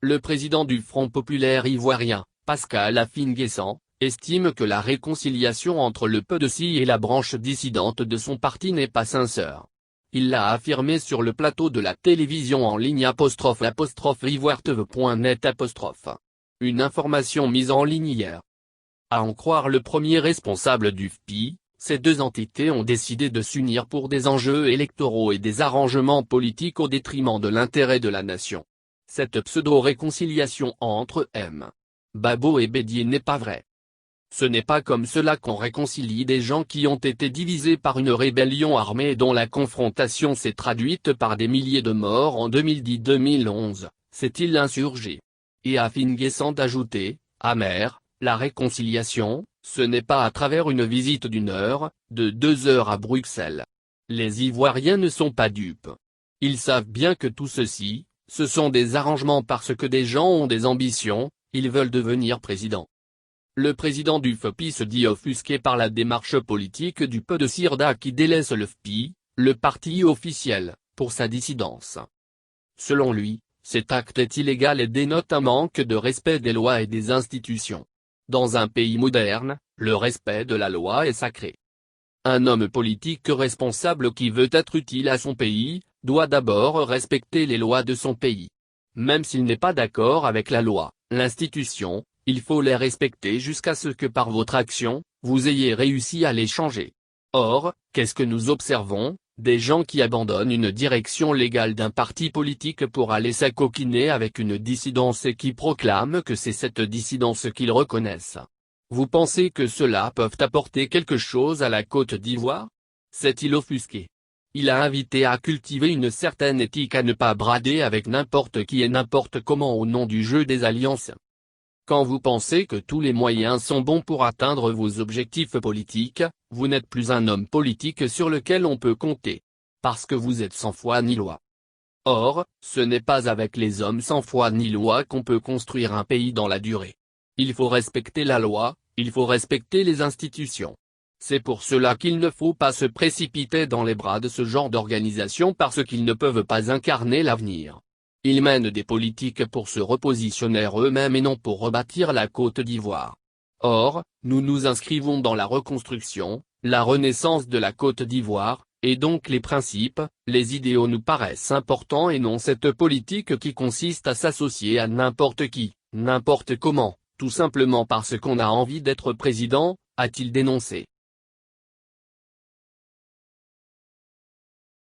Le président du Front populaire ivoirien, Pascal Affi-N'Guessan, estime que la réconciliation entre le PDC et la branche dissidente de son parti n'est pas sincère. Il l'a affirmé sur le plateau de la télévision en ligne #ivoiretv.net. Une information mise en ligne hier. À en croire le premier responsable du FPI, ces deux entités ont décidé de s'unir pour des enjeux électoraux et des arrangements politiques au détriment de l'intérêt de la nation. Cette pseudo-réconciliation entre M. Babo et Bédié n'est pas vraie. Ce n'est pas comme cela qu'on réconcilie des gens qui ont été divisés par une rébellion armée et dont la confrontation s'est traduite par des milliers de morts en 2010-2011, s'est-il insurgé. Et Affi-N'Guessan d'ajouter, amer, la réconciliation, ce n'est pas à travers une visite d'1 heure, de 2 heures à Bruxelles. Les Ivoiriens ne sont pas dupes. Ils savent bien que tout ceci, ce sont des arrangements parce que des gens ont des ambitions, ils veulent devenir président. Le président du FPI se dit offusqué par la démarche politique du PDC qui délaisse le FPI, le parti officiel, pour sa dissidence. Selon lui, cet acte est illégal et dénote un manque de respect des lois et des institutions. Dans un pays moderne, le respect de la loi est sacré. Un homme politique responsable qui veut être utile à son pays, doit d'abord respecter les lois de son pays. Même s'il n'est pas d'accord avec la loi, l'institution, il faut les respecter jusqu'à ce que par votre action, vous ayez réussi à les changer. Or, qu'est-ce que nous observons? Des gens qui abandonnent une direction légale d'un parti politique pour aller s'acoquiner avec une dissidence et qui proclament que c'est cette dissidence qu'ils reconnaissent. Vous pensez que cela peut apporter quelque chose à la Côte d'Ivoire? S'est-il offusqué? Il a invité à cultiver une certaine éthique, à ne pas brader avec n'importe qui et n'importe comment au nom du jeu des alliances. Quand vous pensez que tous les moyens sont bons pour atteindre vos objectifs politiques, vous n'êtes plus un homme politique sur lequel on peut compter. Parce que vous êtes sans foi ni loi. Or, ce n'est pas avec les hommes sans foi ni loi qu'on peut construire un pays dans la durée. Il faut respecter la loi, il faut respecter les institutions. C'est pour cela qu'il ne faut pas se précipiter dans les bras de ce genre d'organisation parce qu'ils ne peuvent pas incarner l'avenir. Ils mènent des politiques pour se repositionner eux-mêmes et non pour rebâtir la Côte d'Ivoire. Or, nous nous inscrivons dans la reconstruction, la renaissance de la Côte d'Ivoire, et donc les principes, les idéaux nous paraissent importants et non cette politique qui consiste à s'associer à n'importe qui, n'importe comment, tout simplement parce qu'on a envie d'être président, a-t-il dénoncé.